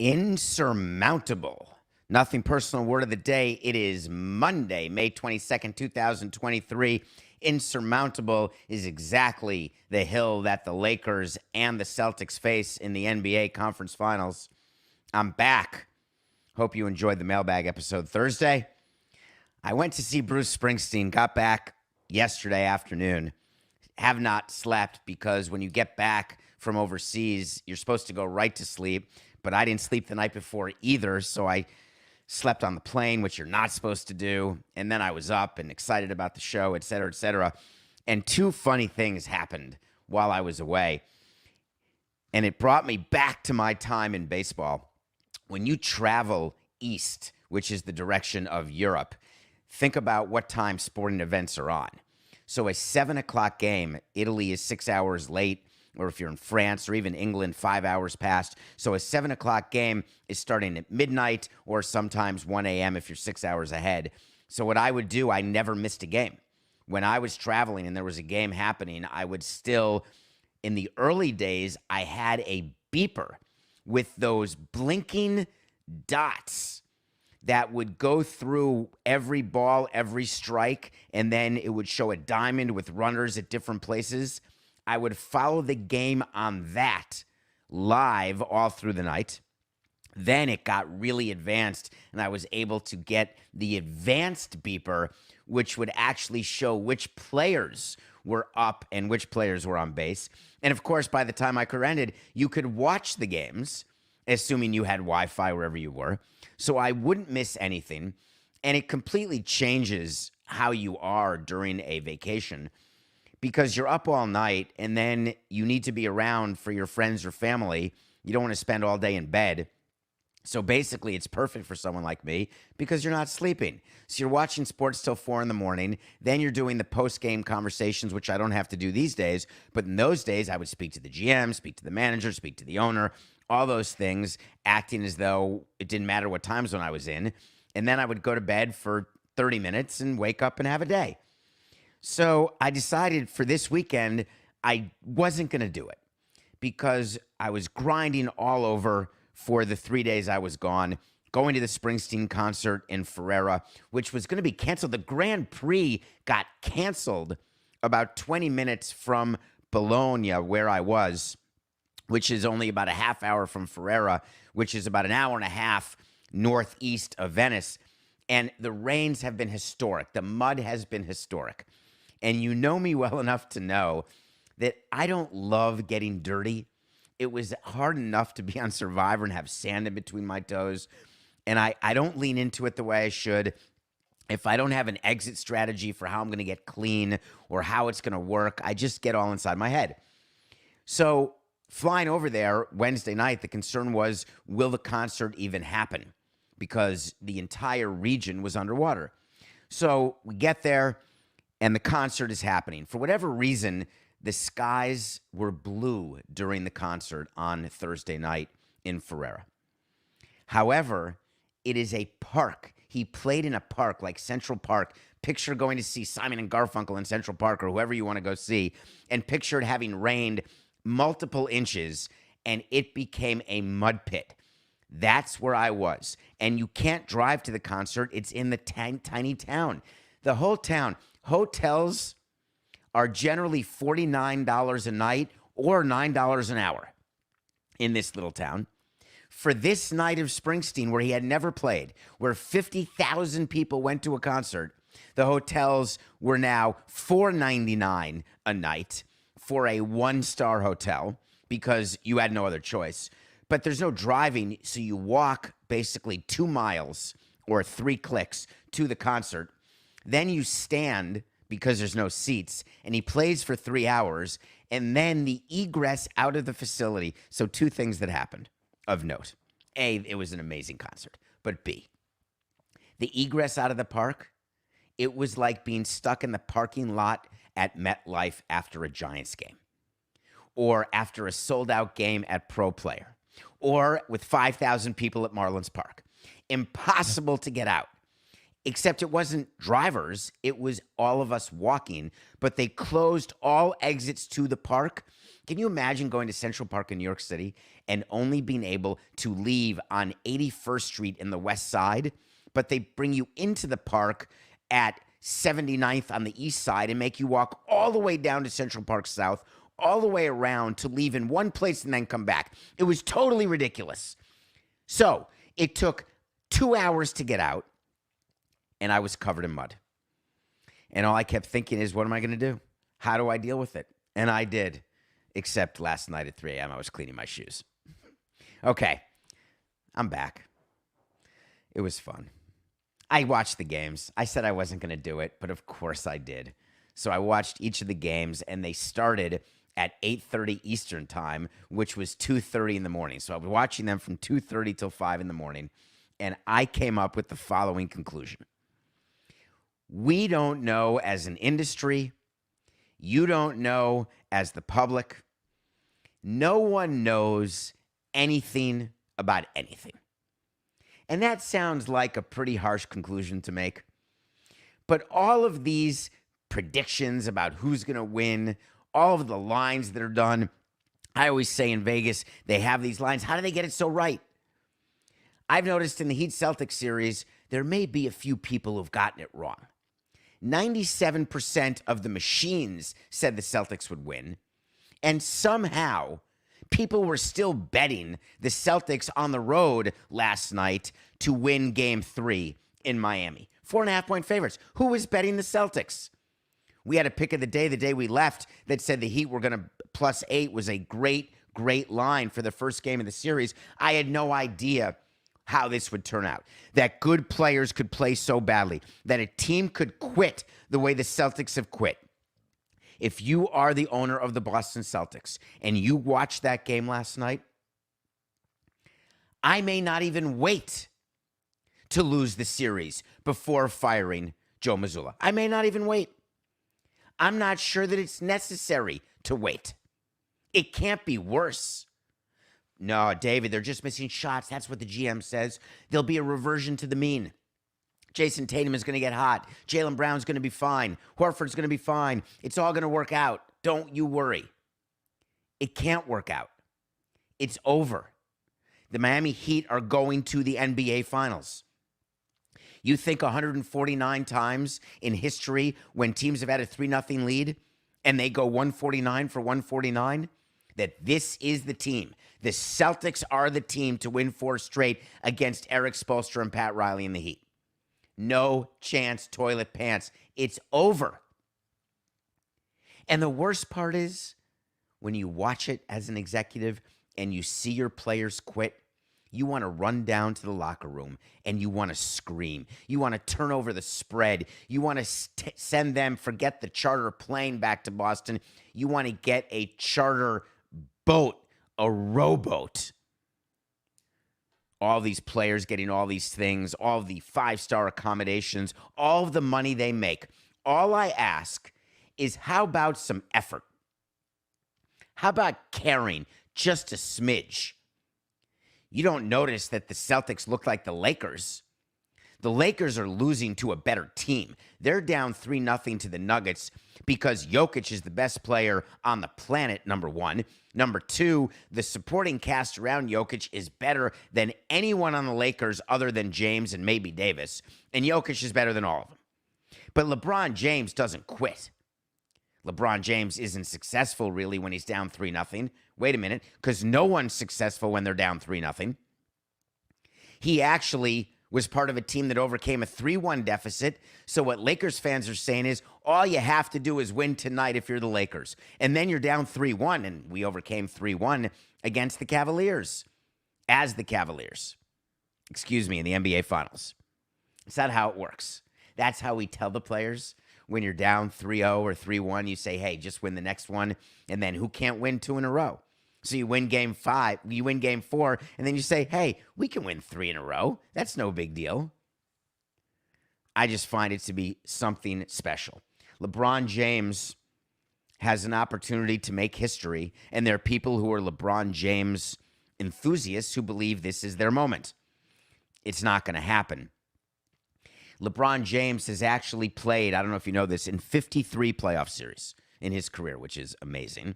Insurmountable. Nothing personal word of the day. It is Monday, May 22nd, 2023. Insurmountable is exactly the hill that the Lakers and the Celtics face in the NBA Conference Finals. I'm back. Hope you enjoyed the mailbag episode Thursday. I went to see Bruce Springsteen, got back yesterday afternoon. Have not slept because when you get back from overseas, you're supposed to go right to sleep. But I didn't sleep the night before either, so I slept on the plane, which you're not supposed to do. And then I was up and excited about the show, et cetera, et cetera. And two funny things happened while I was away. And it brought me back to my time in baseball. When you travel east, which is the direction of Europe, think about what time sporting events are on. So a 7 o'clock game, Italy is 6 hours late, or if you're in France or even England, 5 hours past. So a 7 o'clock game is starting at midnight or sometimes 1 a.m. if you're 6 hours ahead. So what I would do, I never missed a game. When I was traveling and there was a game happening, I would still, in the early days, I had a beeper with those blinking dots that would go through every ball, every strike, and then it would show a diamond with runners at different places. I would follow the game on that live all through the night. Then it got really advanced, and I was able to get the advanced beeper, which would actually show which players were up and which players were on base. And, of course, by the time my career ended, you could watch the games, assuming you had Wi-Fi wherever you were. So I wouldn't miss anything, and it completely changes how you are during a vacation, because you're up all night and then you need to be around for your friends or family. You don't want to spend all day in bed. So basically, it's perfect for someone like me because you're not sleeping. So you're watching sports till 4 in the morning. Then you're doing the post-game conversations, which I don't have to do these days. But in those days, I would speak to the GM, speak to the manager, speak to the owner, all those things, acting as though it didn't matter what time zone I was in. And then I would go to bed for 30 minutes and wake up and have a day. So I decided for this weekend, I wasn't going to do it because I was grinding all over for the 3 days I was gone, going to the Springsteen concert in Ferrara, which was going to be canceled. The Grand Prix got canceled about 20 minutes from Bologna, where I was, which is only about a half hour from Ferrara, which is about an hour and a half northeast of Venice. And the rains have been historic. The mud has been historic. And you know me well enough to know that I don't love getting dirty. It was hard enough to be on Survivor and have sand in between my toes. And I don't lean into it the way I should. If I don't have an exit strategy for how I'm going to get clean or how it's going to work, I just get all inside my head. So flying over there Wednesday night, the concern was, will the concert even happen? Because the entire region was underwater. So we get there, and the concert is happening. For whatever reason, the skies were blue during the concert on Thursday night in Ferrara. However, it is a park. He played in a park like Central Park. Picture going to see Simon and Garfunkel in Central Park or whoever you want to go see, and picture it having rained multiple inches, and it became a mud pit. That's where I was. And you can't drive to the concert. It's in the tiny town. The whole town. Hotels are generally $49 a night or $9 an hour in this little town. For this night of Springsteen, where he had never played, where 50,000 people went to a concert, the hotels were now $4.99 a night for a one-star hotel because you had no other choice. But there's no driving, so you walk basically 2 miles or 3 clicks to the concert. Then you stand because there's no seats, and he plays for 3 hours, and then the egress out of the facility. So 2 things that happened of note. A, it was an amazing concert. But B, the egress out of the park, it was like being stuck in the parking lot at MetLife after a Giants game, or after a sold-out game at Pro Player, or with 5,000 people at Marlins Park. Impossible to get out. except it wasn't drivers. It was all of us walking, but they closed all exits to the park. Can you imagine going to Central Park in New York City and only being able to leave on 81st Street in the west side, but they bring you into the park at 79th on the east side and make you walk all the way down to Central Park South, all the way around to leave in one place and then come back? It was totally ridiculous. So it took 2 hours to get out, and I was covered in mud. And all I kept thinking is, what am I going to do? How do I deal with it? And I did, except last night at 3 a.m. I was cleaning my shoes. Okay, I'm back. It was fun. I watched the games. I said I wasn't going to do it, but of course I did. So I watched each of the games, and they started at 8:30 Eastern time, which was 2:30 in the morning. So I was watching them from 2:30 till 5 in the morning, and I came up with the following conclusion. We don't know as an industry. You don't know as the public. No one knows anything about anything. And that sounds like a pretty harsh conclusion to make. But all of these predictions about who's going to win, all of the lines that are done, I always say in Vegas, they have these lines. How do they get it so right? I've noticed in the Heat Celtics series, there may be a few people who've gotten it wrong. 97% of the machines said the Celtics would win. And somehow, people were still betting the Celtics on the road last night to win Game 3 in Miami. 4.5-point favorites. Who was betting the Celtics? We had a pick of the day we left that said the Heat were going to +8 was a great, great line for the first game of the series. I had no idea how this would turn out, that good players could play so badly, that a team could quit the way the Celtics have quit. If you are the owner of the Boston Celtics and you watched that game last night, I may not even wait to lose the series before firing Joe Mazzulla. I may not even wait. I'm not sure that it's necessary to wait. It can't be worse. No, David, they're just missing shots. That's what the GM says. There'll be a reversion to the mean. Jason Tatum is going to get hot. Jaylen Brown's going to be fine. Horford's going to be fine. It's all going to work out. Don't you worry. It can't work out. It's over. The Miami Heat are going to the NBA Finals. You think 149 times in history when teams have had a 3-0 lead and they go 149 for 149, that this is the team. The Celtics are the team to win 4 straight against Eric Spoelstra and Pat Riley in the Heat. No chance, toilet pants. It's over. And the worst part is when you watch it as an executive and you see your players quit, you want to run down to the locker room and you want to scream. You want to turn over the spread. You want to send them, forget the charter plane back to Boston. You want to get a charter boat, a rowboat. All these players getting all these things, all the 5-star accommodations, all of the money they make. All I ask is, how about some effort? How about caring just a smidge? You don't notice that the Celtics look like the Lakers. The Lakers are losing to a better team. They're down 3-0 to the Nuggets because Jokic is the best player on the planet, number one. Number two, the supporting cast around Jokic is better than anyone on the Lakers other than James and maybe Davis. And Jokic is better than all of them. But LeBron James doesn't quit. LeBron James isn't successful really when he's down 3-0. Wait a minute, because no one's successful when they're down 3-0. He actually was part of a team that overcame a 3-1 deficit. So what Lakers fans are saying is, all you have to do is win tonight if you're the Lakers. And then you're down 3-1, and we overcame 3-1 against the Cavaliers, as the Cavaliers. Excuse me, in the NBA Finals. Is that how it works? That's how we tell the players when you're down 3-0 or 3-1, you say, hey, just win the next one. And then who can't win 2 in a row? So you win game 5, you win game 4, and then you say, hey, we can win 3 in a row. That's no big deal. I just find it to be something special. LeBron James has an opportunity to make history, and there are people who are LeBron James enthusiasts who believe this is their moment. It's not going to happen. LeBron James has actually played, I don't know if you know this, in 53 playoff series in his career, which is amazing.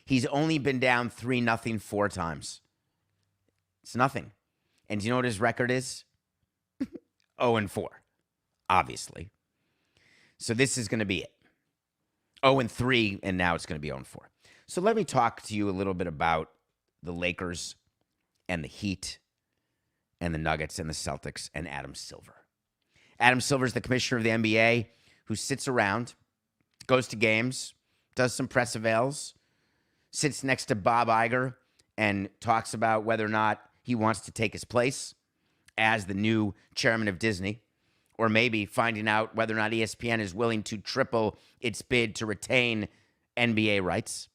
He's only been down 3-0 4 times. It's nothing. And do you know what his record is? 0-4, obviously. So this is going to be it. 0-3, and now it's going to be 0-4. So let me talk to you a little bit about the Lakers and the Heat and the Nuggets and the Celtics and Adam Silver. Adam Silver is the commissioner of the NBA who sits around, goes to games, does some press avails, sits next to Bob Iger and talks about whether or not he wants to take his place as the new chairman of Disney, or maybe finding out whether or not ESPN is willing to triple its bid to retain NBA rights.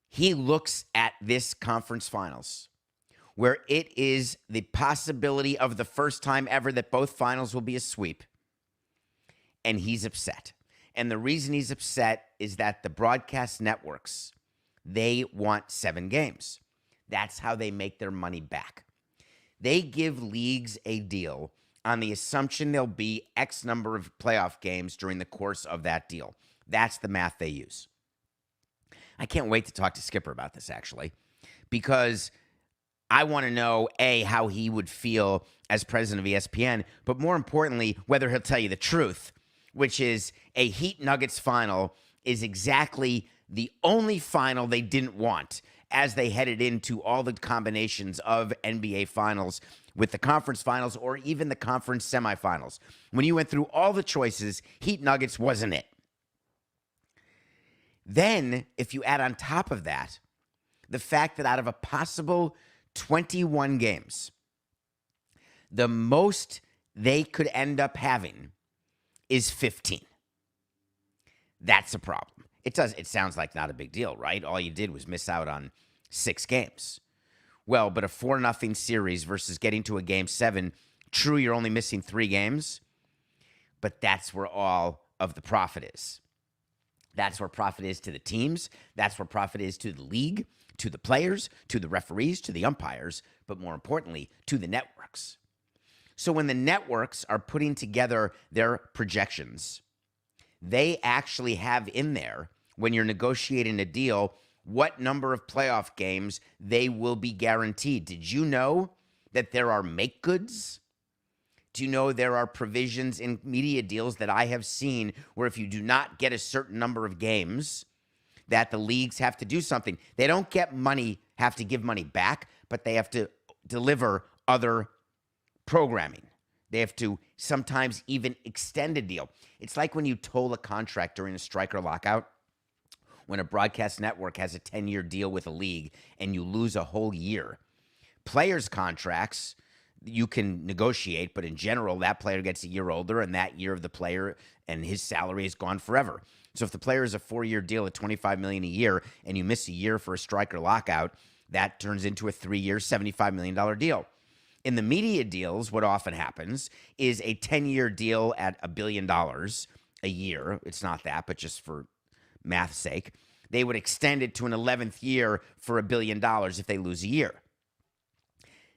He looks at this conference finals, where it is the possibility of the first time ever that both finals will be a sweep, and he's upset. And the reason he's upset is that the broadcast networks, they want 7 games. That's how they make their money back. They give leagues a deal on the assumption there'll be X number of playoff games during the course of that deal. That's the math they use. I can't wait to talk to Skipper about this, actually, because I want to know, A, how he would feel as president of ESPN, but more importantly, whether he'll tell you the truth, which is a Heat Nuggets final is exactly the only final they didn't want as they headed into all the combinations of NBA finals with the conference finals or even the conference semifinals. When you went through all the choices, Heat Nuggets wasn't it. Then, if you add on top of that, the fact that out of a possible 21 games, the most they could end up having is 15. That's a problem. It sounds like not a big deal, right? All you did was miss out on 6 games. Well, but a 4-0 series versus getting to a game 7, true, you're only missing 3 games, but that's where all of the profit is. That's where profit is to the teams. That's where profit is to the league, to the players, to the referees, to the umpires, but more importantly, to the networks. So when the networks are putting together their projections, they actually have in there, when you're negotiating a deal, what number of playoff games they will be guaranteed. Did you know that there are make goods? Do you know there are provisions in media deals that I have seen where if you do not get a certain number of games, that the leagues have to do something? They don't get money, have to give money back, but they have to deliver other programming. They have to sometimes even extend a deal. It's like when you toll a contract during a strike or lockout. When a broadcast network has a 10-year deal with a league and you lose a whole year. Players' contracts, you can negotiate, but in general, that player gets a year older, and that year of the player and his salary is gone forever. So if the player is a 4-year deal at $25 million a year and you miss a year for a strike or lockout, that turns into a 3-year, $75 million deal. In the media deals, what often happens is a 10-year deal at $1 billion a year. It's not that, but just for math's sake, they would extend it to an 11th year for $1 billion if they lose a year.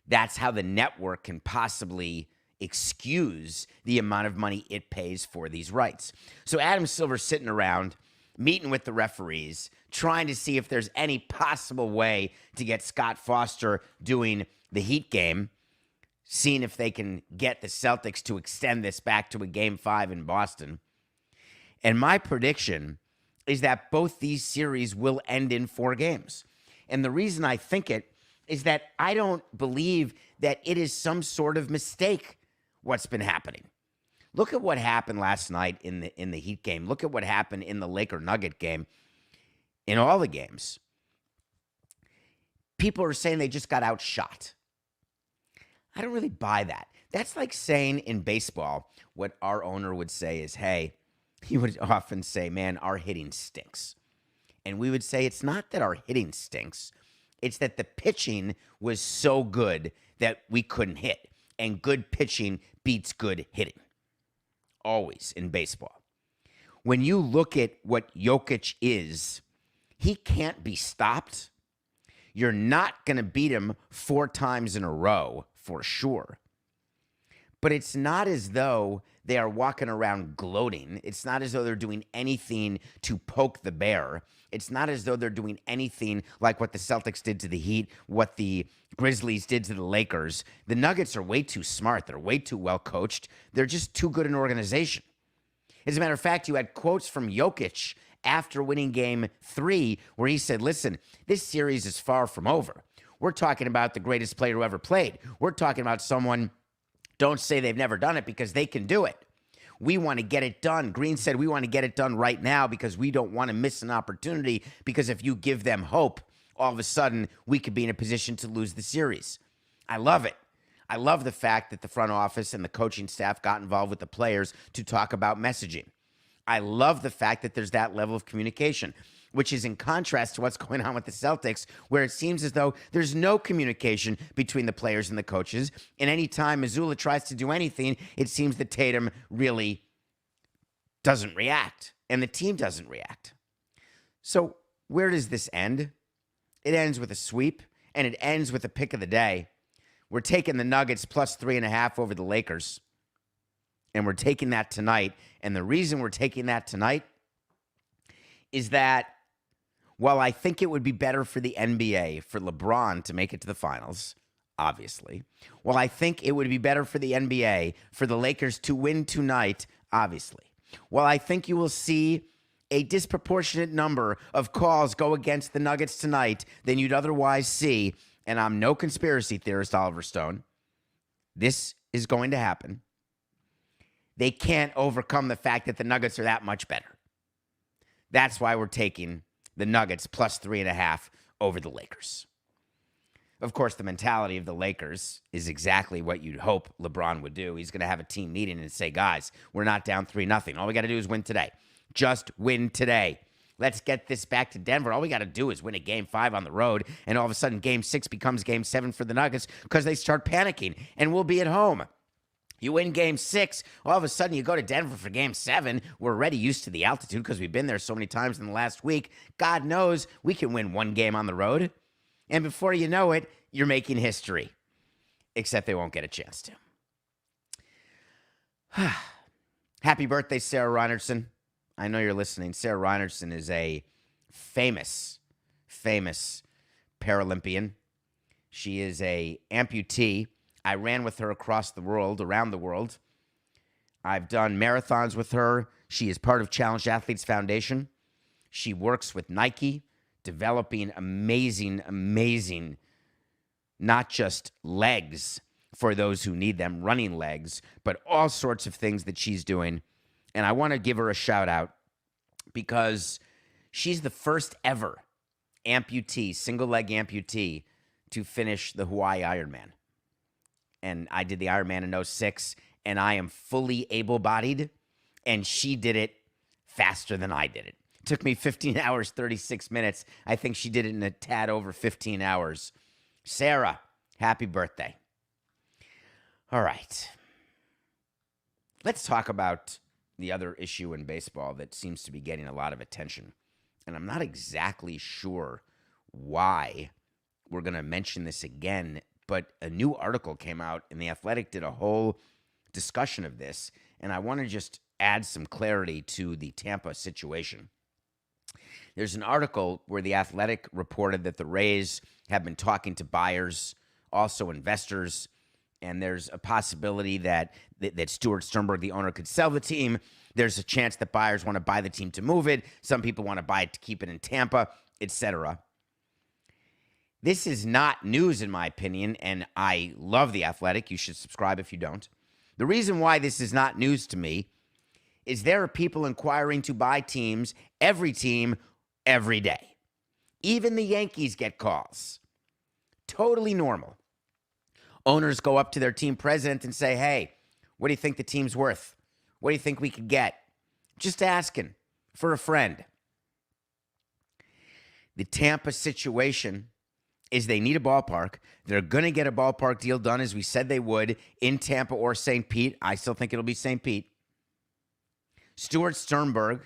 That's how the network can possibly excuse the amount of money it pays for these rights. So Adam Silver's sitting around, meeting with the referees, trying to see if there's any possible way to get Scott Foster doing the Heat game, seeing if they can get the Celtics to extend this back to a Game 5 in Boston. And my prediction is that both these series will end in 4 games. And the reason I think it is that I don't believe that it is some sort of mistake what's been happening. Look at what happened last night in the Heat game. Look at what happened in the Laker-Nugget game. In all the games, people are saying they just got outshot. I don't really buy that. That's like saying in baseball, what our owner would say is, hey, he would often say, man, our hitting stinks. And we would say it's not that our hitting stinks. It's that the pitching was so good that we couldn't hit. And good pitching beats good hitting. Always in baseball. When you look at what Jokic is, he can't be stopped. You're not going to beat him 4 times in a row, for sure. But it's not as though they are walking around gloating. It's not as though they're doing anything to poke the bear. It's not as though they're doing anything like what the Celtics did to the Heat, what the Grizzlies did to the Lakers. The Nuggets are way too smart. They're way too well coached. They're just too good an organization. As a matter of fact, you had quotes from Jokic after winning game 3 where he said, listen, this series is far from over. We're talking about the greatest player who ever played. We're talking about someone, don't say they've never done it because they can do it. We want to get it done. Green said we want to get it done right now because we don't want to miss an opportunity, because if you give them hope, all of a sudden we could be in a position to lose the series. I love it. I love the fact that the front office and the coaching staff got involved with the players to talk about messaging. I love the fact that there's that level of communication, which is in contrast to what's going on with the Celtics, where it seems as though there's no communication between the players and the coaches. And any time Mazzulla tries to do anything, it seems that Tatum really doesn't react, and the team doesn't react. So where does this end? It ends with a sweep, and it ends with a pick of the day. We're taking the Nuggets plus 3.5 over the Lakers, and we're taking that tonight. And the reason we're taking that tonight is that while I think it would be better for the NBA for LeBron to make it to the finals, obviously, while I think it would be better for the NBA for the Lakers to win tonight, obviously, while I think you will see a disproportionate number of calls go against the Nuggets tonight than you'd otherwise see, and I'm no conspiracy theorist, Oliver Stone, this is going to happen. They can't overcome the fact that the Nuggets are that much better. That's why we're taking the Nuggets plus 3.5 over the Lakers. Of course, the mentality of the Lakers is exactly what you'd hope LeBron would do. He's going to have a team meeting and say, guys, we're not down 3-0. All we got to do is win today. Just win today. Let's get this back to Denver. All we got to do is win a game 5 on the road, and all of a sudden game 6 becomes game 7 for the Nuggets because they start panicking, and we'll be at home. You win game 6, all of a sudden you go to Denver for game 7. We're already used to the altitude because we've been there so many times in the last week. God knows we can win one game on the road. And before you know it, you're making history. Except they won't get a chance to. Happy birthday, Sarah Reinertsen. I know you're listening. Sarah Reinertsen is a famous Paralympian. She is a amputee. I ran with her across the world, around the world. I've done marathons with her. She is part of Challenged Athletes Foundation. She works with Nike, developing amazing, not just legs for those who need them, running legs, but all sorts of things that she's doing. And I want to give her a shout out because she's the first ever amputee, single leg amputee, to finish the Hawaii Ironman. And I did the Ironman in 06, and I am fully able-bodied, and she did it faster than I did it. It took me 15 hours, 36 minutes. I think she did it in a tad over 15 hours. Sarah, happy birthday. All right. Let's talk about the other issue in baseball that seems to be getting a lot of attention. And I'm not exactly sure why we're going to mention this again, but a new article came out, and The Athletic did a whole discussion of this, and I want to just add some clarity to the Tampa situation. There's an article where The Athletic reported that the Rays have been talking to buyers, also investors, and there's a possibility that Stuart Sternberg, the owner, could sell the team. There's a chance that buyers want to buy the team to move it. Some people want to buy it to keep it in Tampa, etc. This is not news, in my opinion, and I love The Athletic. You should subscribe if you don't. The reason why this is not news to me is there are people inquiring to buy teams, every team, every day. Even the Yankees get calls. Totally normal. Owners go up to their team president and say, hey, what do you think the team's worth? What do you think we could get? Just asking for a friend. The Tampa situation is they need a ballpark. They're going to get a ballpark deal done, as we said they would, in Tampa or St. Pete. I still think it'll be St. Pete. Stuart Sternberg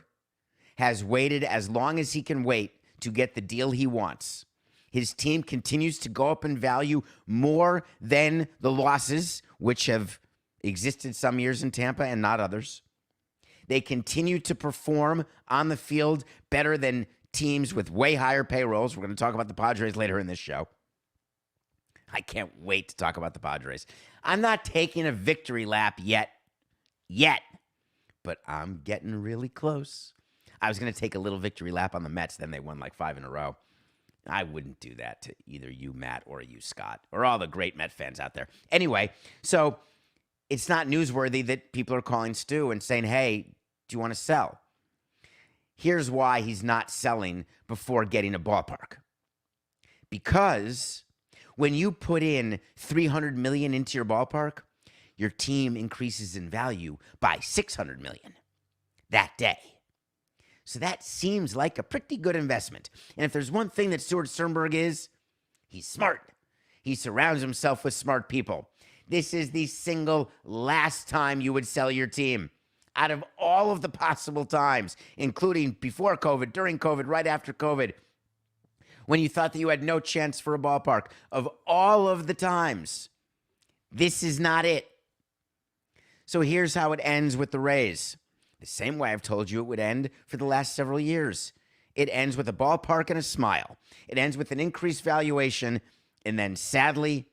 has waited as long as he can wait to get the deal he wants. His team continues to go up in value more than the losses, which have existed some years in Tampa and not others. They continue to perform on the field better than teams with way higher payrolls. We're going to talk about the Padres later in this show. I can't wait to talk about the Padres. I'm not taking a victory lap yet, but I'm getting really close. I was going to take a little victory lap on the Mets, then they won like 5 in a row. I wouldn't do that to either you, Matt, or you, Scott, or all the great Met fans out there. Anyway, so it's not newsworthy that people are calling Stu and saying, hey, do you want to sell? Here's why he's not selling before getting a ballpark. Because when you put in $300 million into your ballpark, your team increases in value by $600 million that day. So that seems like a pretty good investment. And if there's one thing that Stuart Sternberg is, he's smart. He surrounds himself with smart people. This is the single last time you would sell your team. Out of all of the possible times, including before COVID, during COVID, right after COVID, when you thought that you had no chance for a ballpark, of all of the times, this is not it. So here's how it ends with the Rays. The same way I've told you it would end for the last several years. It ends with a ballpark and a smile. It ends with an increased valuation, and then sadly,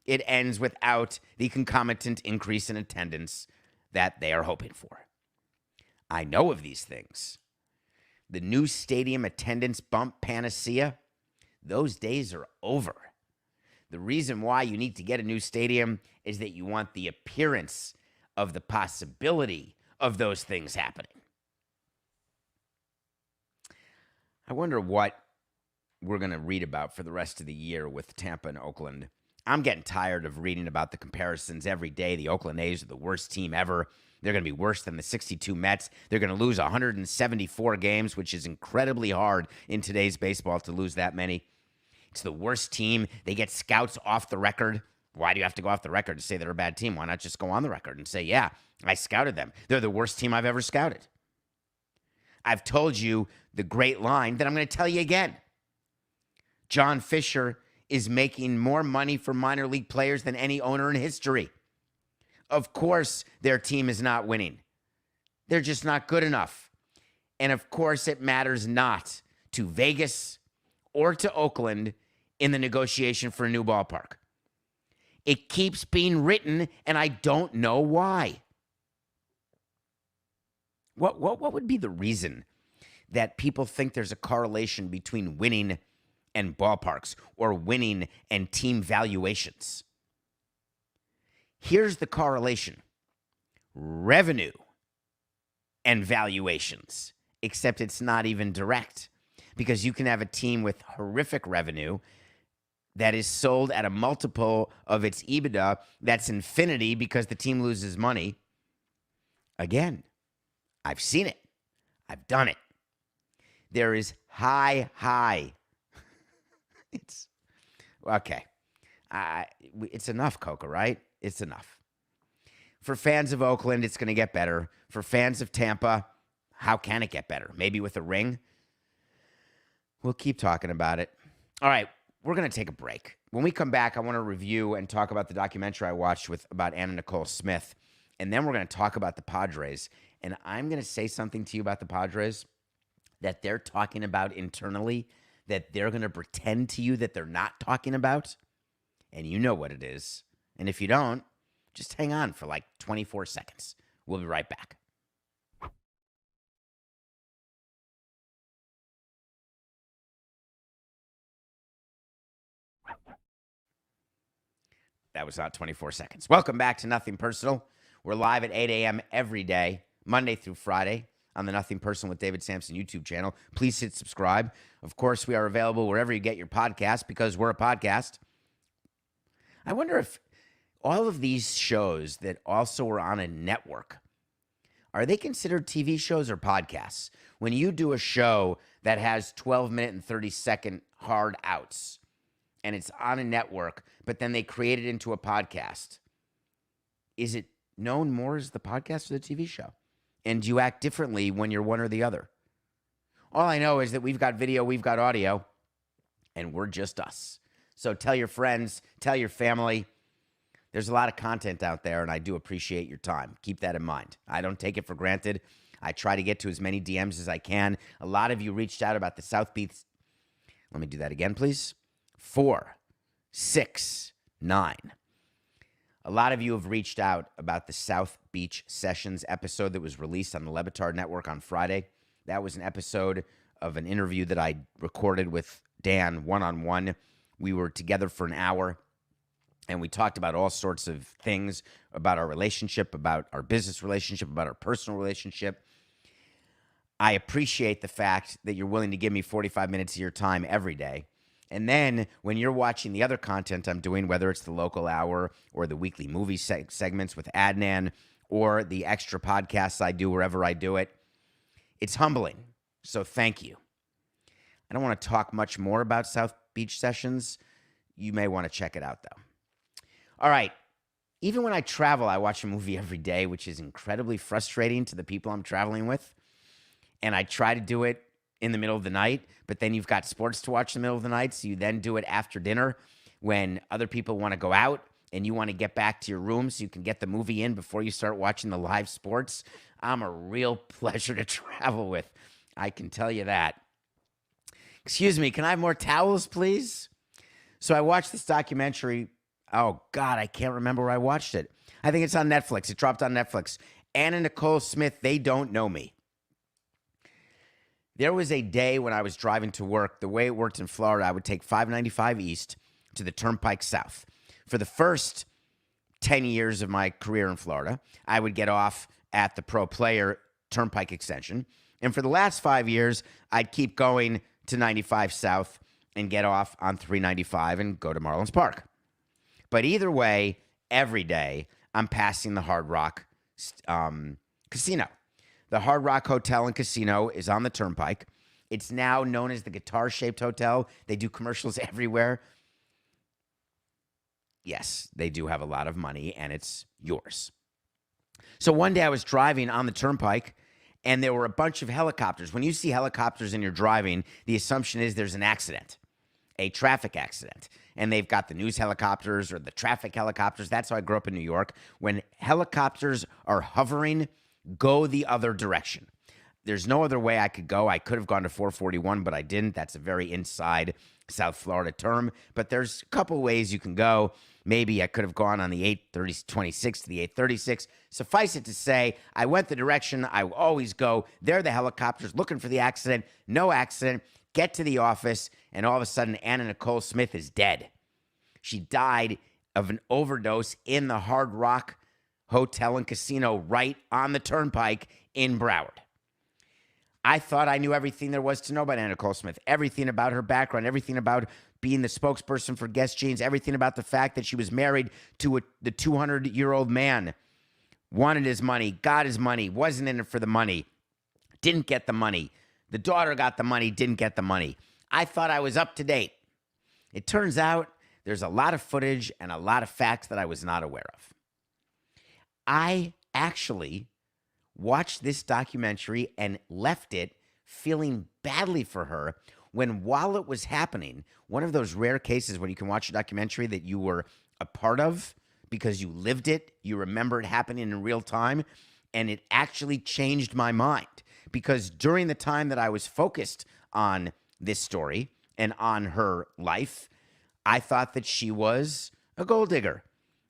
it ends without the concomitant increase in attendance that they are hoping for. I know of these things. The new stadium attendance bump panacea, those days are over. The reason why you need to get a new stadium is that you want the appearance of the possibility of those things happening. I wonder what we're going to read about for the rest of the year with Tampa and Oakland. I'm getting tired of reading about the comparisons every day. The Oakland A's are the worst team ever. They're going to be worse than the 62 Mets. They're going to lose 174 games, which is incredibly hard in today's baseball to lose that many. It's the worst team. They get scouts off the record. Why do you have to go off the record to say they're a bad team? Why not just go on the record and say, yeah, I scouted them. They're the worst team I've ever scouted. I've told you the great line that I'm going to tell you again. John Fisher is making more money for minor league players than any owner in history. Of course, their team is not winning. They're just not good enough. And of course, it matters not to Vegas or to Oakland in the negotiation for a new ballpark. It keeps being written, and I don't know why. What would be the reason that people think there's a correlation between winning and ballparks or winning and team valuations? Here's the correlation. Revenue and valuations, except it's not even direct, because you can have a team with horrific revenue that is sold at a multiple of its EBITDA that's infinity because the team loses money. Again, I've seen it. I've done it. There is high. It's okay. It's enough, Coca, right? It's enough. For fans of Oakland, it's going to get better. For fans of Tampa, how can it get better? Maybe with a ring? We'll keep talking about it. All right, we're going to take a break. When we come back, I want to review and talk about the documentary I watched about Nicole Smith. And then we're going to talk about the Padres. And I'm going to say something to you about the Padres that they're talking about internally, that they're going to pretend to you that they're not talking about. And you know what it is. And if you don't, just hang on for like 24 seconds. We'll be right back. That was not 24 seconds. Welcome back to Nothing Personal. We're live at 8 a.m. every day, Monday through Friday, on the Nothing Personal with David Samson YouTube channel. Please hit subscribe. Of course, we are available wherever you get your podcast because we're a podcast. I wonder if all of these shows that also are on a network, are they considered TV shows or podcasts? When you do a show that has 12-minute and 30-second hard outs, and it's on a network, but then they create it into a podcast, is it known more as the podcast or the TV show? And do you act differently when you're one or the other? All I know is that we've got video, we've got audio, and we're just us. So tell your friends, tell your family, There's a lot of content out there, and I do appreciate your time. Keep that in mind. I don't take it for granted. I try to get to as many DMs as I can. A lot of you reached out about the South Beach. Let me do that again, please. 4, 6, 9. A lot of you have reached out about the South Beach Sessions episode that was released on the Le Batard Network on Friday. That was an episode of an interview that I recorded with Dan one-on-one. We were together for an hour, and we talked about all sorts of things, about our relationship, about our business relationship, about our personal relationship. I appreciate the fact that you're willing to give me 45 minutes of your time every day. And then when you're watching the other content I'm doing, whether it's the local hour or the weekly movie segments with Adnan or the extra podcasts I do wherever I do it, it's humbling. So thank you. I don't want to talk much more about South Beach Sessions. You may want to check it out, though. All right. Even when I travel, I watch a movie every day, which is incredibly frustrating to the people I'm traveling with. And I try to do it in the middle of the night, but then you've got sports to watch in the middle of the night, so you then do it after dinner when other people want to go out and you want to get back to your room so you can get the movie in before you start watching the live sports. I'm a real pleasure to travel with. I can tell you that. Excuse me, can I have more towels, please? So I watched this documentary. Oh, God, I can't remember where I watched it. I think it's on Netflix. It dropped on Netflix. Anna and Nicole Smith, They Don't Know Me. There was a day when I was driving to work. The way it worked in Florida, I would take 595 East to the Turnpike South. For the first 10 years of my career in Florida, I would get off at the Pro Player Turnpike Extension. And for the last 5 years, I'd keep going to 95 South and get off on 395 and go to Marlins Park. But either way, every day, I'm passing the Hard Rock Casino. The Hard Rock Hotel and Casino is on the Turnpike. It's now known as the Guitar-Shaped Hotel. They do commercials everywhere. Yes, they do have a lot of money, and it's yours. So one day I was driving on the Turnpike, and there were a bunch of helicopters. When you see helicopters and you're driving, the assumption is there's an accident, a traffic accident. And they've got the news helicopters or the traffic helicopters. That's how I grew up in New York. When helicopters are hovering, go the other direction. There's no other way I could go. I could have gone to 441, but I didn't. That's a very inside South Florida term. But there's a couple ways you can go. Maybe I could have gone on the 826 to the 836. Suffice it to say, I went the direction I always go. They're the helicopters looking for the accident. No accident. Get to the office, and all of a sudden, Anna Nicole Smith is dead. She died of an overdose in the Hard Rock Hotel and Casino right on the Turnpike in Broward. I thought I knew everything there was to know about Anna Nicole Smith, everything about her background, everything about being the spokesperson for Guess Jeans, everything about the fact that she was married to the 200-year-old man, wanted his money, got his money, wasn't in it for the money, didn't get the money. The daughter got the money, didn't get the money. I thought I was up to date. It turns out there's a lot of footage and a lot of facts that I was not aware of. I actually watched this documentary and left it feeling badly for her when, while it was happening, one of those rare cases when you can watch a documentary that you were a part of because you lived it, you remember it happening in real time, and it actually changed my mind. Because during the time that I was focused on this story and on her life, I thought that she was a gold digger.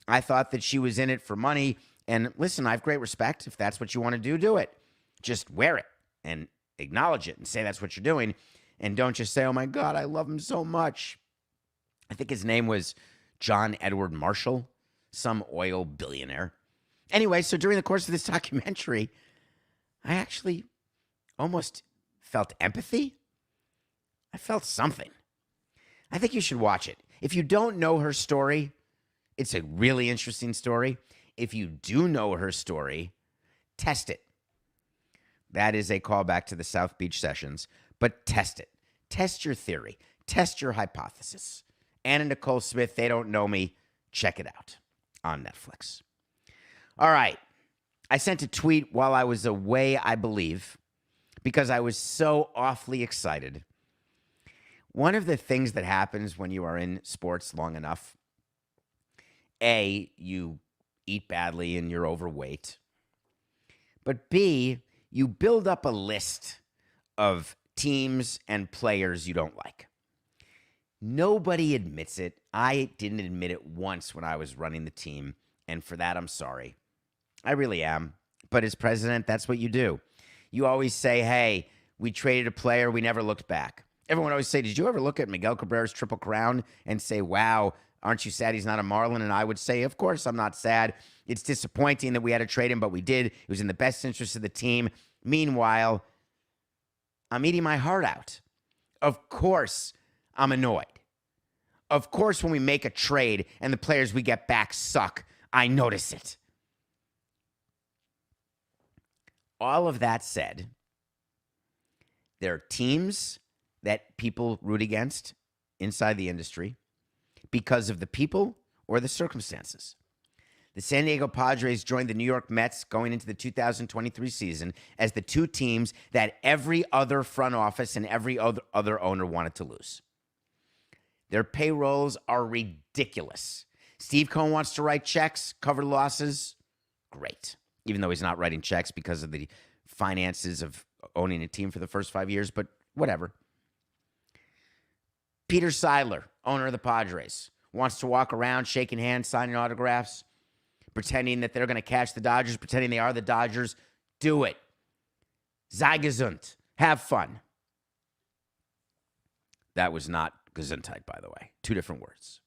I thought that she was in it for money. And listen, I have great respect. If that's what you want to do, do it. Just wear it and acknowledge it and say that's what you're doing. And don't just say, oh my God, I love him so much. I think his name was John Edward Marshall, some oil billionaire. Anyway, so during the course of this documentary, I actually almost felt empathy. I felt something. I think you should watch it. If you don't know her story, it's a really interesting story. If you do know her story, test it. That is a callback to the South Beach Sessions, but test it. Test your theory. Test your hypothesis. Anna Nicole Smith, They Don't Know Me. Check it out on Netflix. All right. I sent a tweet while I was away, I believe, because I was so awfully excited. One of the things that happens when you are in sports long enough A, you eat badly and you're overweight. But B, you build up a list of teams and players you don't like. Nobody admits it. I didn't admit it once when I was running the team, and for that, I'm sorry. I really am. But as president, that's what you do. You always say, hey, we traded a player, we never looked back. Everyone always say, did you ever look at Miguel Cabrera's Triple Crown and say, wow, aren't you sad he's not a Marlin? And I would say, of course I'm not sad. It's disappointing that we had to trade him, but we did. It was in the best interest of the team. Meanwhile, I'm eating my heart out. Of course I'm annoyed. Of course, when we make a trade and the players we get back suck, I notice it. All of that said, there are teams that people root against inside the industry because of the people or the circumstances. The San Diego Padres joined the New York Mets going into the 2023 season as the two teams that every other front office and every other owner wanted to lose. Their payrolls are ridiculous. Steve Cohen wants to write checks, cover losses. Great. Even though he's not writing checks because of the finances of owning a team for the first 5 years, but whatever. Peter Seidler, owner of the Padres, wants to walk around shaking hands, signing autographs, pretending that they're going to catch the Dodgers, pretending they are the Dodgers. Do it. Sei gesund. Have fun. That was not Gesundheit, by the way. Two different words.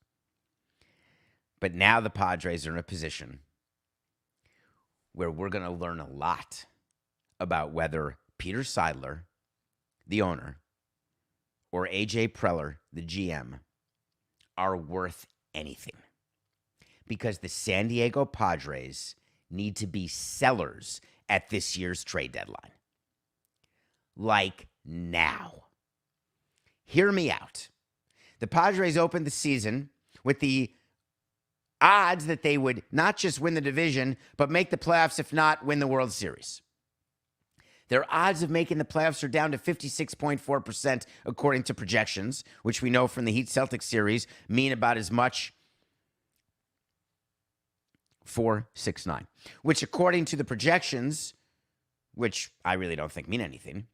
But now the Padres are in a position where we're going to learn a lot about whether Peter Seidler, the owner, or A.J. Preller, the GM, are worth anything. Because the San Diego Padres need to be sellers at this year's trade deadline. Like now. Hear me out. The Padres opened the season with the odds that they would not just win the division, but make the playoffs, if not win the World Series. Their odds of making the playoffs are down to 56.4% according to projections, which we know from the Heat Celtics series mean about as much 4-6-9, which according to the projections, which I really don't think mean anything,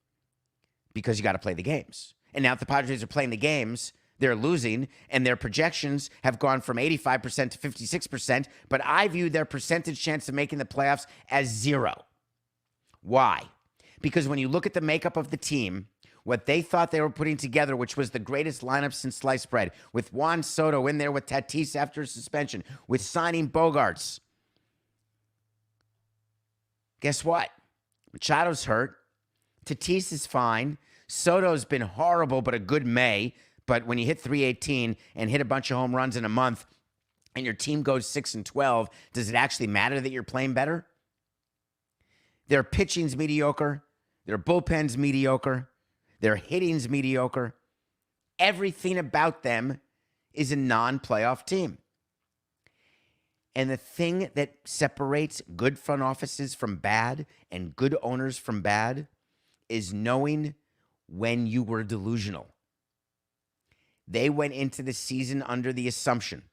because you got to play the games. And now if the Padres are playing the games, they're losing, and their projections have gone from 85% to 56%, but I view their percentage chance of making the playoffs as 0. Why? Because when you look at the makeup of the team, what they thought they were putting together, which was the greatest lineup since sliced bread, with Juan Soto in there with Tatis after suspension, with signing Bogarts. Guess what? Machado's hurt. Tatis is fine. Soto's been horrible, but a good May. But when you hit 318 and hit a bunch of home runs in a month and your team goes 6-12, does it actually matter that you're playing better? Their pitching's mediocre. Their bullpen's mediocre. Their hitting's mediocre. Everything about them is a non-playoff team. And the thing that separates good front offices from bad and good owners from bad is knowing when you were delusional. They went into the season under the assumption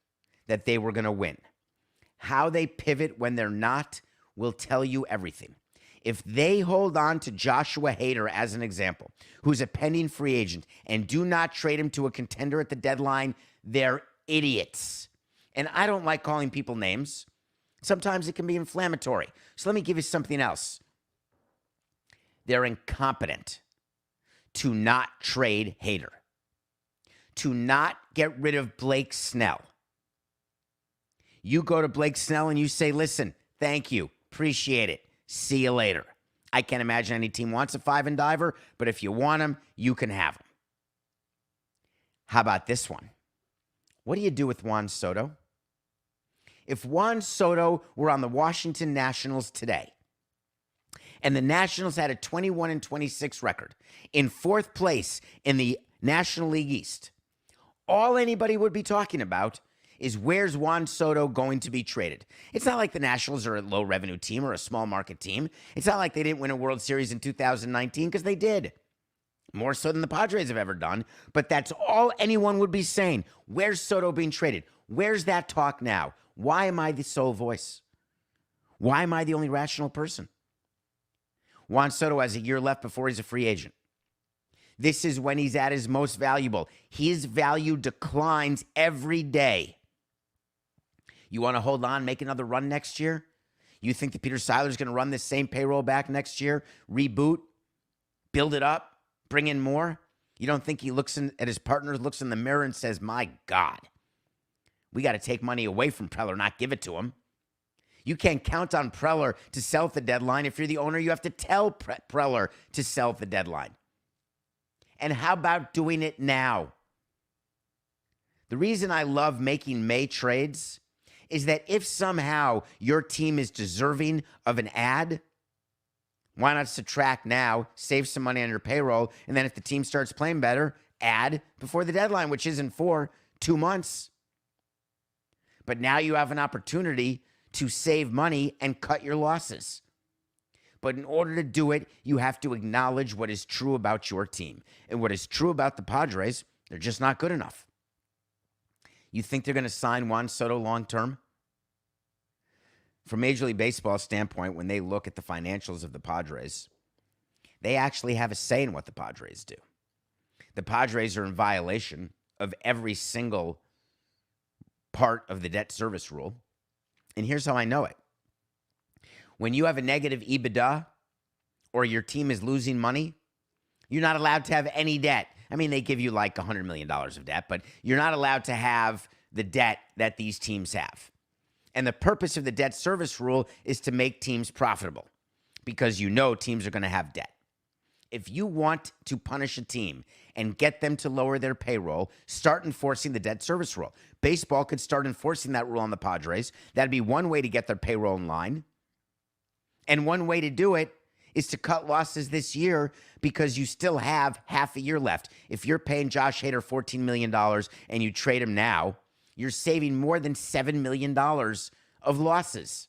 that they were going to win. How they pivot when they're not will tell you everything. If they hold on to Joshua Hader as an example, who's a pending free agent, and do not trade him to a contender at the deadline, they're idiots. And I don't like calling people names. Sometimes it can be inflammatory. So let me give you something else. They're incompetent to not trade Hader, to not get rid of Blake Snell. You go to Blake Snell and you say, listen, thank you, appreciate it, see you later. I can't imagine any team wants a 5-and-diver, but if you want him, you can have him. How about this one? What do you do with Juan Soto? If Juan Soto were on the Washington Nationals today, and the Nationals had a 21-26 record, in fourth place in the National League East, all anybody would be talking about is where's Juan Soto going to be traded. It's not like the Nationals are a low-revenue team or a small market team. It's not like they didn't win a World Series in 2019, because they did. More so than the Padres have ever done. But that's all anyone would be saying. Where's Soto being traded? Where's that talk now? Why am I the sole voice? Why am I the only rational person? Juan Soto has a year left before he's a free agent. This is when he's at his most valuable. His value declines every day. You want to hold on, make another run next year? You think that Peter Seiler's going to run this same payroll back next year, reboot, build it up, bring in more? You don't think he looks at his partner, looks in the mirror and says, my God, we got to take money away from Preller, not give it to him. You can't count on Preller to sell at the deadline. If you're the owner, you have to tell Preller to sell at the deadline. And how about doing it now? The reason I love making May trades is that if somehow your team is deserving of an ad, why not subtract now, save some money on your payroll, and then if the team starts playing better, add before the deadline, which isn't for 2 months. But now you have an opportunity to save money and cut your losses. But in order to do it, you have to acknowledge what is true about your team. And what is true about the Padres, they're just not good enough. You think they're going to sign Juan Soto long-term? From Major League Baseball's standpoint, when they look at the financials of the Padres, they actually have a say in what the Padres do. The Padres are in violation of every single part of the debt service rule. And here's how I know it. When you have a negative EBITDA or your team is losing money, you're not allowed to have any debt. I mean, they give you like $100 million of debt, but you're not allowed to have the debt that these teams have. And the purpose of the debt service rule is to make teams profitable because you know teams are going to have debt. If you want to punish a team and get them to lower their payroll, start enforcing the debt service rule. Baseball could start enforcing that rule on the Padres. That'd be one way to get their payroll in line. And one way to do it is to cut losses this year because you still have half a year left. If you're paying Josh Hader $14 million and you trade him now, you're saving more than $7 million of losses.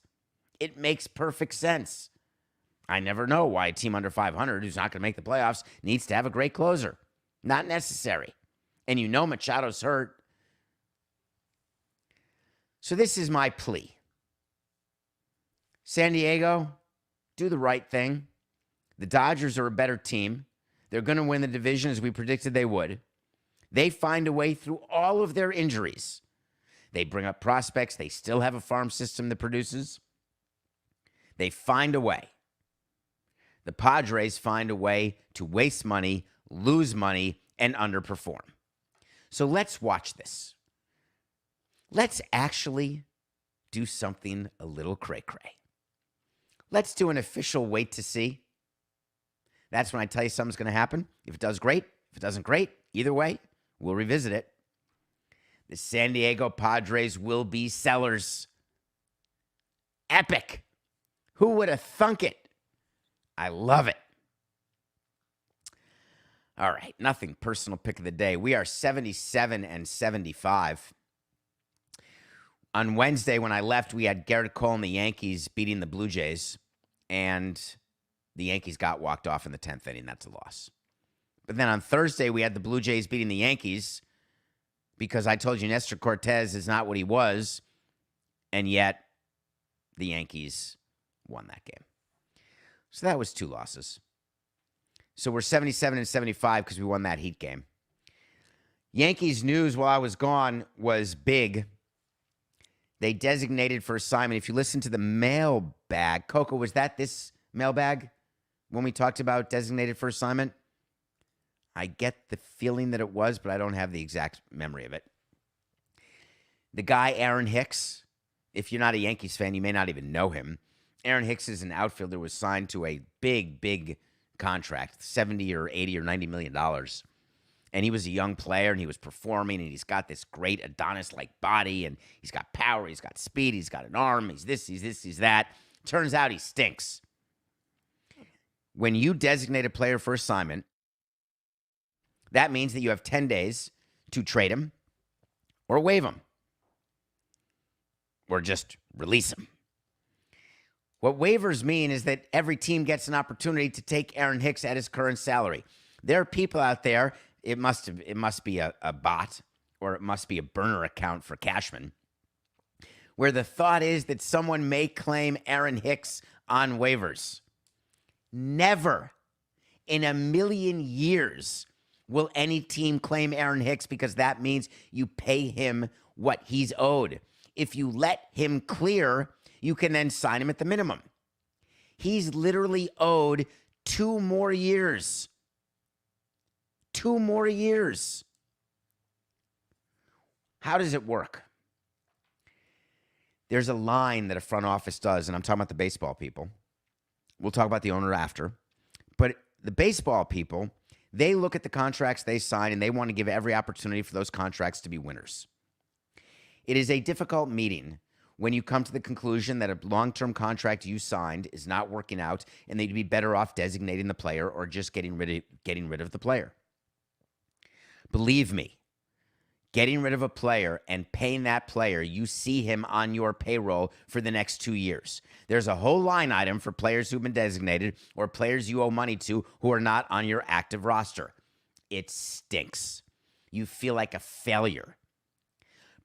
It makes perfect sense. I never know why a team under 500 who's not going to make the playoffs needs to have a great closer. Not necessary. And you know Machado's hurt. So this is my plea. San Diego, do the right thing. The Dodgers are a better team. They're going to win the division as we predicted they would. They find a way through all of their injuries. They bring up prospects. They still have a farm system that produces. They find a way. The Padres find a way to waste money, lose money, and underperform. So let's watch this. Let's actually do something a little cray-cray. Let's do an official wait to see. That's when I tell you something's going to happen. If it does, great. If it doesn't, great. Either way, we'll revisit it. The San Diego Padres will be sellers. Epic. Who would have thunk it? I love it. All right, nothing personal pick of the day. We are 77 and 75. On Wednesday, when I left, we had Garrett Cole and the Yankees beating the Blue Jays, and the Yankees got walked off in the 10th inning. That's a loss. But then on Thursday, we had the Blue Jays beating the Yankees because I told you Nestor Cortez is not what he was, and yet the Yankees won that game. So that was 2 losses. So we're 77 and 75 because we won that Heat game. Yankees news while I was gone was big. They designated for assignment. If you listen to the mailbag, Coco, was that this mailbag when we talked about designated for assignment? I get the feeling that it was, but I don't have the exact memory of it. The guy, Aaron Hicks, if you're not a Yankees fan, you may not even know him. Aaron Hicks is an outfielder who was signed to a big contract, 70 or 80 or 90 million dollars. And he was a young player, and he was performing, and he's got this great Adonis-like body, and he's got power, he's got speed, he's got an arm, he's this, he's that. Turns out he stinks. When you designate a player for assignment, that means that you have 10 days to trade him or waive him or just release him. What waivers mean is that every team gets an opportunity to take Aaron Hicks at his current salary. There are people out there, it must be a bot or it must be a burner account for Cashman, where the thought is that someone may claim Aaron Hicks on waivers. Never in a million years will any team claim Aaron Hicks, because that means you pay him what he's owed. If you let him clear, you can then sign him at the minimum. He's literally owed 2 more years. 2 more years. How does it work? There's a line that a front office does, and I'm talking about the baseball people. We'll talk about the owner after. But the baseball people, they look at the contracts they sign, and they want to give every opportunity for those contracts to be winners. It is a difficult meeting when you come to the conclusion that a long-term contract you signed is not working out, and they'd be better off designating the player or just getting rid of the player. Believe me, getting rid of a player and paying that player, you see him on your payroll for the next 2 years. There's a whole line item for players who've been designated or players you owe money to who are not on your active roster. It stinks. You feel like a failure.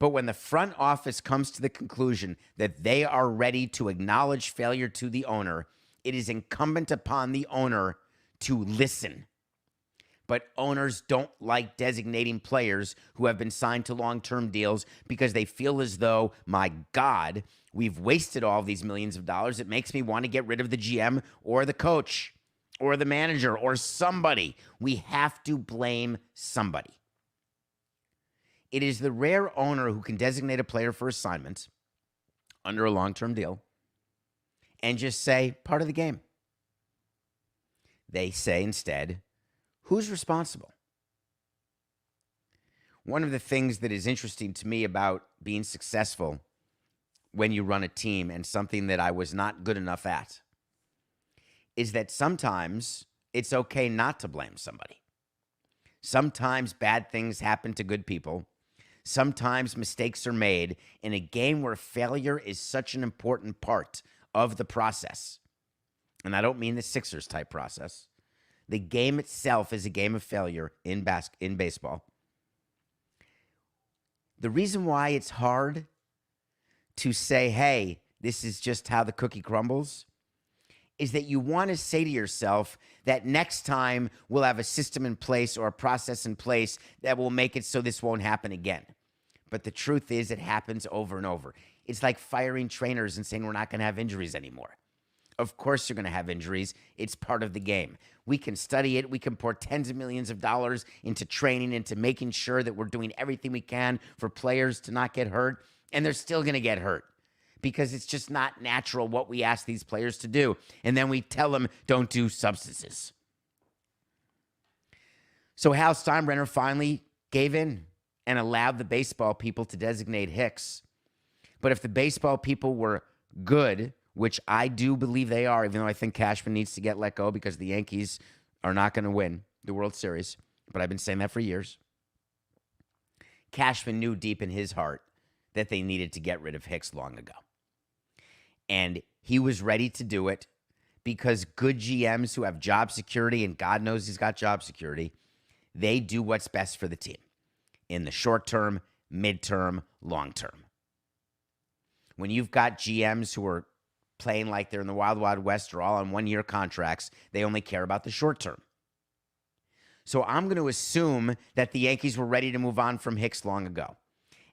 But when the front office comes to the conclusion that they are ready to acknowledge failure to the owner, it is incumbent upon the owner to listen. But owners don't like designating players who have been signed to long-term deals because they feel as though, my God, we've wasted all these millions of dollars. It makes me want to get rid of the GM or the coach or the manager or somebody. We have to blame somebody. It is the rare owner who can designate a player for assignment under a long-term deal and just say, part of the game. They say instead, who's responsible? One of the things that is interesting to me about being successful when you run a team, and something that I was not good enough at, is that sometimes it's okay not to blame somebody. Sometimes bad things happen to good people. Sometimes mistakes are made in a game where failure is such an important part of the process. And I don't mean the Sixers type process. The game itself is a game of failure in baseball. The reason why it's hard to say, hey, this is just how the cookie crumbles, is that you want to say to yourself that next time we'll have a system in place or a process in place that will make it so this won't happen again. But the truth is it happens over and over. It's like firing trainers and saying we're not going to have injuries anymore. Of course you're going to have injuries. It's part of the game. We can study it. We can pour tens of millions of dollars into training, into making sure that we're doing everything we can for players to not get hurt, and they're still going to get hurt because it's just not natural what we ask these players to do. And then we tell them, don't do substances. So Hal Steinbrenner finally gave in and allowed the baseball people to designate Hicks. But if the baseball people were good, which I do believe they are, even though I think Cashman needs to get let go because the Yankees are not going to win the World Series, but I've been saying that for years. Cashman knew deep in his heart that they needed to get rid of Hicks long ago. And he was ready to do it because good GMs who have job security, and God knows he's got job security, they do what's best for the team in the short term, midterm, long term. When you've got GMs who are playing like they're in the Wild Wild West or all on one-year contracts, they only care about the short term. So I'm going to assume that the Yankees were ready to move on from Hicks long ago.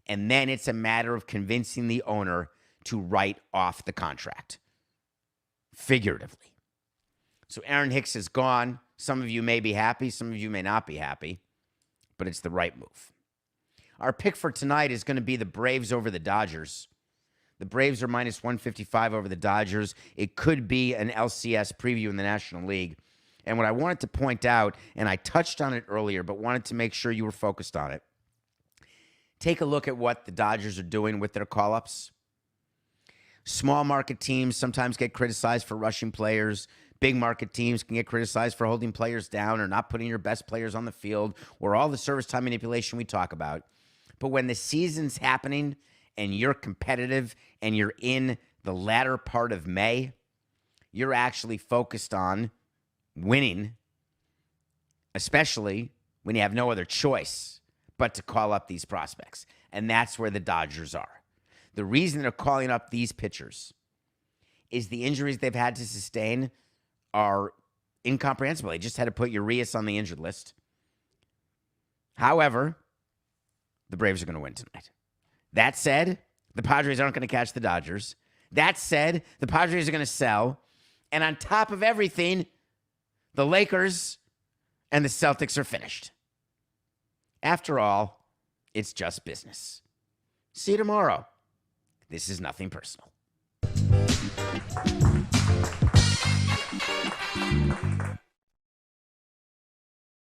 And then it's a matter of convincing the owner to write off the contract, figuratively. So Aaron Hicks is gone. Some of you may be happy. Some of you may not be happy. But it's the right move. Our pick for tonight is going to be the Braves over the Dodgers. The Braves are minus 155 over the Dodgers. It could be an LCS preview in the National League. And what I wanted to point out, and I touched on it earlier, but wanted to make sure you were focused on it. Take a look at what the Dodgers are doing with their call-ups. Small market teams sometimes get criticized for rushing players. Big market teams can get criticized for holding players down or not putting your best players on the field or all the service time manipulation we talk about. But when the season's happening and you're competitive and you're in the latter part of May, you're actually focused on winning, especially when you have no other choice but to call up these prospects. And that's where the Dodgers are. The reason they're calling up these pitchers is the injuries they've had to sustain are incomprehensible. They just had to put Urias on the injured list. However, the Braves are going to win tonight. That said, the Padres aren't going to catch the Dodgers. That said, the Padres are going to sell. And on top of everything, the Lakers and the Celtics are finished. After all, it's just business. See you tomorrow. This is nothing personal.